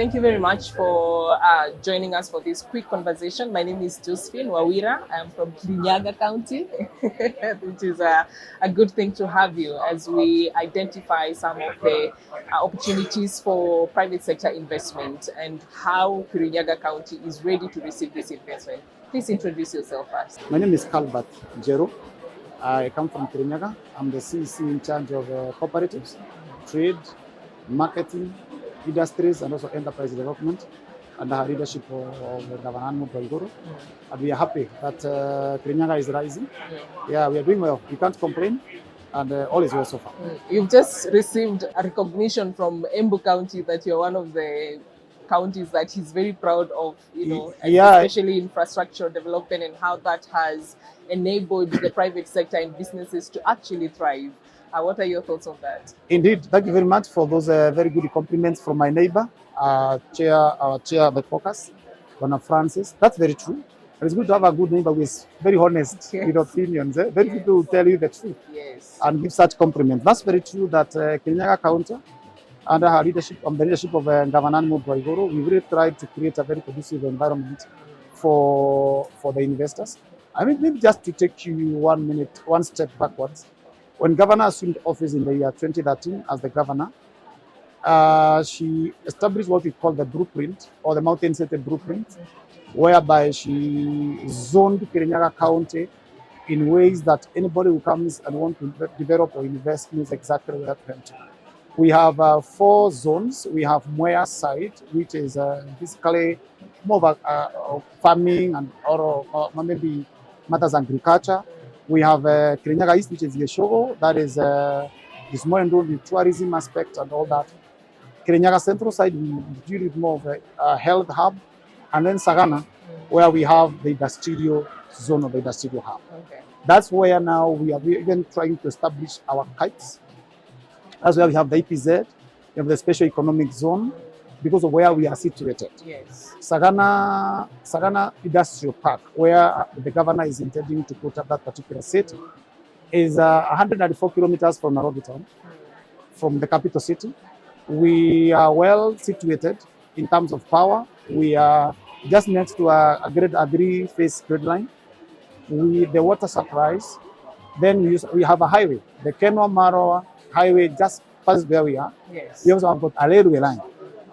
Thank you very much for joining us for this quick conversation. My name is Josephine Wawira. I'm from Kirinyaga County, which is a good thing to have you as we identify some of the opportunities for private sector investment and how Kirinyaga County is ready to receive this investment. Please introduce yourself first. My name is Calbert Njeru. I come from Kirinyaga. I'm the CEC in charge of cooperatives, trade, marketing, industries, and also enterprise development under the leadership of Governor Njeru. And we are happy that Kirinyaga is rising. Yeah, we are doing well. We can't complain, and all is well so far. You've just received a recognition from Embu County that you're one of the counties that he's very proud of, especially infrastructure development and how that has enabled the private sector and businesses to actually thrive. What are your thoughts on that? Indeed, thank you very much for those very good compliments from my neighbor, our chair of the caucus, Donna Francis. That's very true. It's good to have a good neighbor who is very honest with opinions. Very good to tell you the truth and give such compliments. That's very true that Kirinyaga County, under her leadership, the leadership of Governor Njeru, we really tried to create a very conducive environment for the investors. I mean, maybe just to take you one step backwards. When Governor assumed office in the year 2013 as the governor, she established what we call the blueprint or the mountain-setted blueprint, whereby she zoned Kirinyaga County in ways that anybody who comes and wants to develop or invest knows exactly where that country. We have 4 zones. We have Mwea side, which is basically more of farming and or maybe matters agriculture. We have Kirinyaga East, which is Yeshogo, that is more involved in tourism aspect and all that. Kirinyaga Central side, we deal with more of a health hub. And then Sagana, where we have the industrial zone of the industrial hub. Okay. That's where now we are even trying to establish our kites. That's where we have the EPZ, we have the special economic zone, because of where we are situated. Yes. Sagana Industrial Park, where the governor is intending to put up that particular city, is 194 kilometers from Nairobi town, from the capital city. We are well situated in terms of power. We are just next to a grade agri-phase grid line. The water supplies. Then we have a highway, the Kenwa-Marawa highway just past where we are. Yes. We also have got a railway line.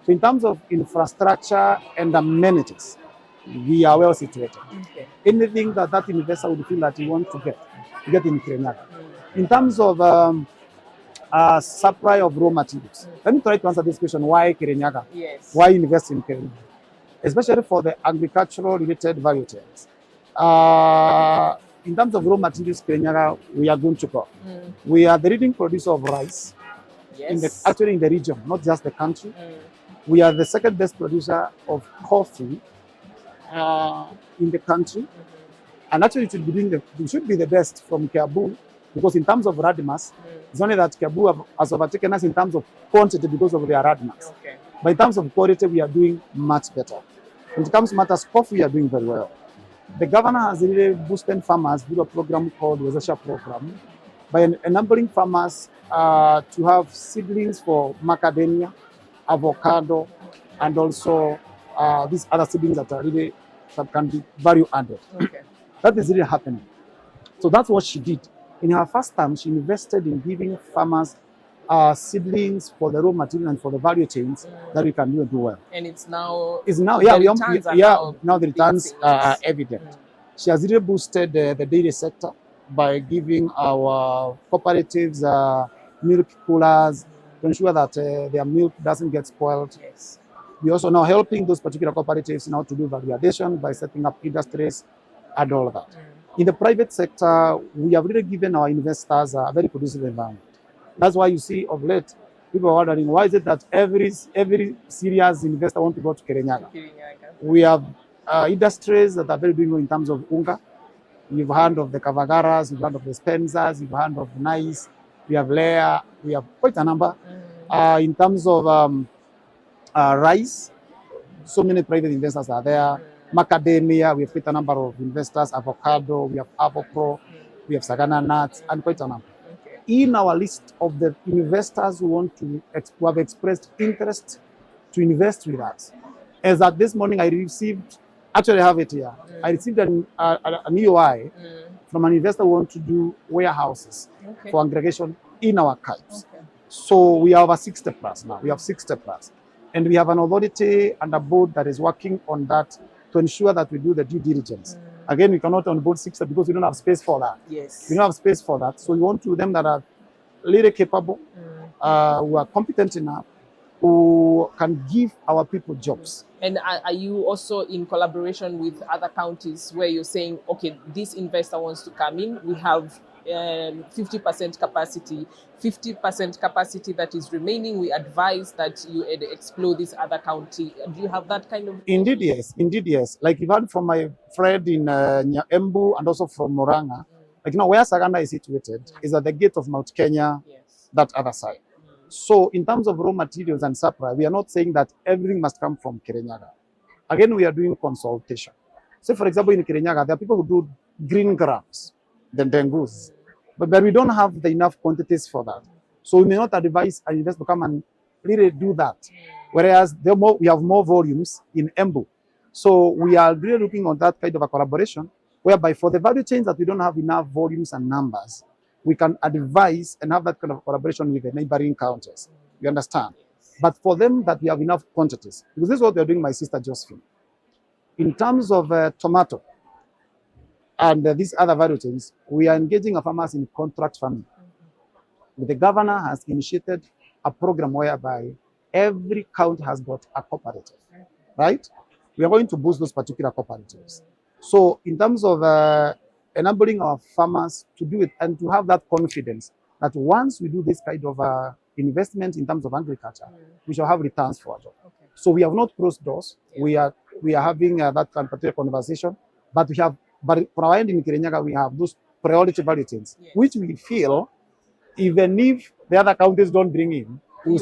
So in terms of infrastructure and amenities, we are well situated. Okay. Anything that investor would feel that he wants to get in Kirinyaga. In terms of supply of raw materials, let me try to answer this question: why Kirinyaga? Yes. Why invest in Kirinyaga? Especially for the agricultural related value chains. In terms of raw materials, Kirinyaga, we are going to go. We are the leading producer of rice, actually in the region, not just the country. We are the second best producer of coffee in the country. And actually we should be the best from Kiabu, because in terms of radmas, it's only that Kiabu has overtaken us in terms of quantity because of their radmas. Okay. But in terms of quality, we are doing much better. When it comes to matters coffee, we are doing very well. The governor has really boosted farmers through a program called the Wezesha program by enabling farmers to have seedlings for macadamia, avocado, and also these other seedlings that are really that can be value added. Okay. That is really happening. So that's what she did. In her first term, she invested in giving farmers seedlings for the raw material and for the value chains that we can do well. And now the returns are evident. She has really boosted the dairy sector by giving our cooperatives milk coolers to ensure that their milk doesn't get spoiled. Yes. We're also now helping those particular cooperatives now to do value addition by setting up industries and all of that. In the private sector, we have really given our investors a very conducive environment. That's why you see of late, people are wondering, why is it that every serious investor wants to go to Kirinyaga? We have industries that are very big in terms of unga. You've heard of the Kavagaras, you've heard of the Spencers, you've heard of Nice, we have Lea, we have quite a number. In terms of rice, so many private investors are there. Macadamia, we have quite a number of investors. Avocado, we have Avopro, we have Sagana nuts, and quite a number. In our list of the investors who want to who have expressed interest to invest with us. As at this morning, I received, actually I have it here, I received an EOI from an investor who wants to do warehouses for aggregation in our KEPSA. So we are over 60 plus now. We have 60 plus. And we have an authority and a board that is working on that to ensure that we do the due diligence. Again, we cannot onboard 60 because we don't have space for that. Yes. We don't have space for that. So we want to them that are really capable, who are competent enough, who can give our people jobs. And are you also in collaboration with other counties where you're saying, okay, this investor wants to come in, we have 50% capacity, 50% capacity that is remaining, we advise that you explore this other county. Do you have that kind of? Indeed, yes. Indeed, yes. Like even from my friend in Embu and also from Moranga, like, where Saganda is situated is at the gate of Mount Kenya, that other side. So in terms of raw materials and supply, we are not saying that everything must come from Kirinyaga. Again, we are doing consultation. So for example, in Kirinyaga, there are people who do green grams, the dengus, but we don't have the enough quantities for that. So we may not advise an investor to come and really do that. Whereas we have more volumes in Embu. So we are really looking on that kind of a collaboration, whereby for the value chains that we don't have enough volumes and numbers, we can advise and have that kind of collaboration with the neighboring counties. You understand? But for them that we have enough quantities, because this is what we are doing, my sister Josephine. In terms of tomato and these other value chains, we are engaging our farmers in contract farming. The governor has initiated a program whereby every county has got a cooperative, right? We are going to boost those particular cooperatives. So in terms of enabling our farmers to do it and to have that confidence that once we do this kind of investment in terms of agriculture, we shall have returns for our job. So we have not closed doors. We are having that kind of particular conversation, but for our end in Kirinyaga, we have those priority value chains, which we feel even if the other counties don't bring in, we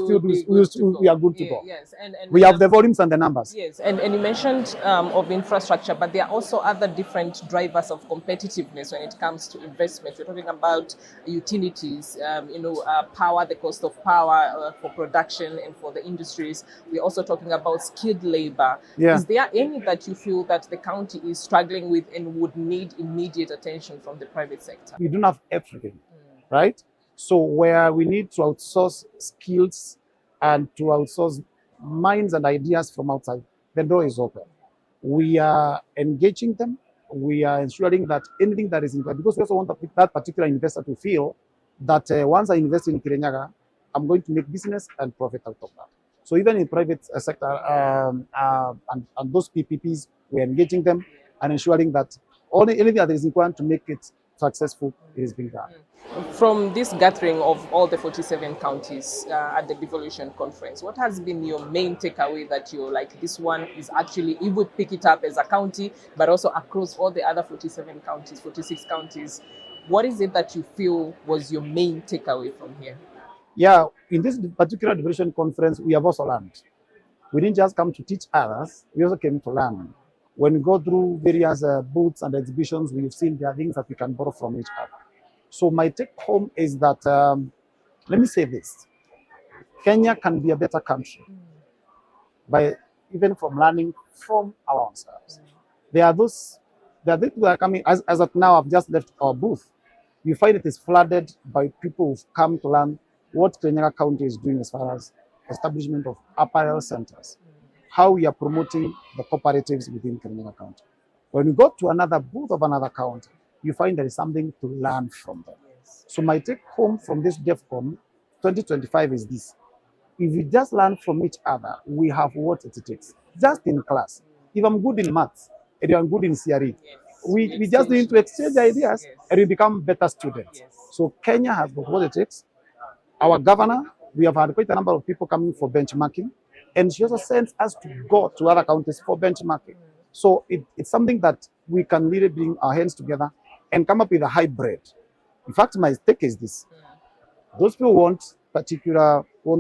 are good to go. Yes, and we have the volumes and the numbers. Yes, and you mentioned of infrastructure, but there are also other different drivers of competitiveness when it comes to investment. We're talking about utilities, power, the cost of power for production and for the industries. We're also talking about skilled labor. Yeah. Is there any that you feel that the county is struggling with and would need immediate attention from the private sector? We don't have everything, right? So where we need to outsource skills and to outsource minds and ideas from outside, the door is open. We are engaging them. We are ensuring that anything that is involved, because we also want that particular investor to feel that once I invest in Kirinyaga, I'm going to make business and profit out of that. So even in private sector and those PPPs, we are engaging them and ensuring that anything that is required to make it successful, it is being done. From this gathering of all the 47 counties at the Devolution Conference, what has been your main takeaway that you're like, this one is actually, you would pick it up as a county, but also across all the other 47 counties, 46 counties? What is it that you feel was your main takeaway from here? Yeah, in this particular Devolution Conference, we have also learned. We didn't just come to teach others, we also came to learn. When we go through various booths and exhibitions, we've seen there are things that we can borrow from each other. So my take home is that, let me say this, Kenya can be a better country by even from learning from ourselves. There are those people that are coming, as of now, I've just left our booth. You find it is flooded by people who've come to learn what Kirinyaga County is doing as far as establishment of apparel centers, how we are promoting the cooperatives within Kirinyaga County. When you go to another booth of another county, you find there is something to learn from them. So my take home from this DEVCON 2025 is this. If we just learn from each other, we have what it takes. Just in class. If I'm good in maths, and I'm good in CRE, we just need to exchange ideas and we become better students. So Kenya has got what it takes. Our governor, we have had quite a number of people coming for benchmarking, and she also sends us to go to other counties for benchmarking. So it's something that we can really bring our hands together and come up with a hybrid. In fact, my take is this. Those people won't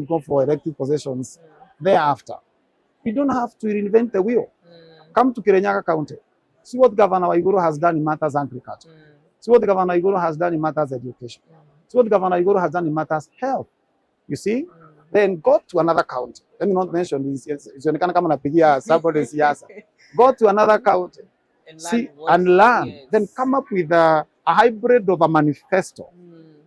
go for elected positions thereafter. You don't have to reinvent the wheel. Come to Kirinyaga County. See what Governor Waiguru has done in matters agriculture. See what Governor Waiguru has done in matters education. See what Governor Waiguru has done in matters health. You see? then go to another county. Let me not mention this. Isionekana kama napigia somebody siasa. Go to another county, see and learn. Yes. Then come up with a hybrid of a manifesto,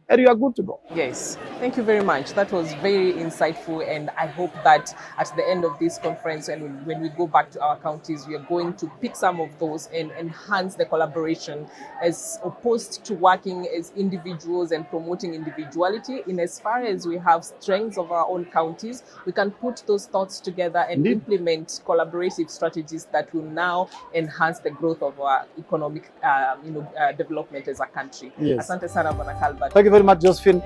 and you are good to go. Yes, thank you very much. That was very insightful, and I hope that at the end of this conference and when we go back to our counties, we are going to pick some of those and enhance the collaboration as opposed to working as individuals and promoting individuality. In as far as we have strengths of our own counties, we can put those thoughts together and implement collaborative strategies that will now enhance the growth of our economic development as a country. Yes. Asante sana Bwana Calbert. Thank you very much, Josephine.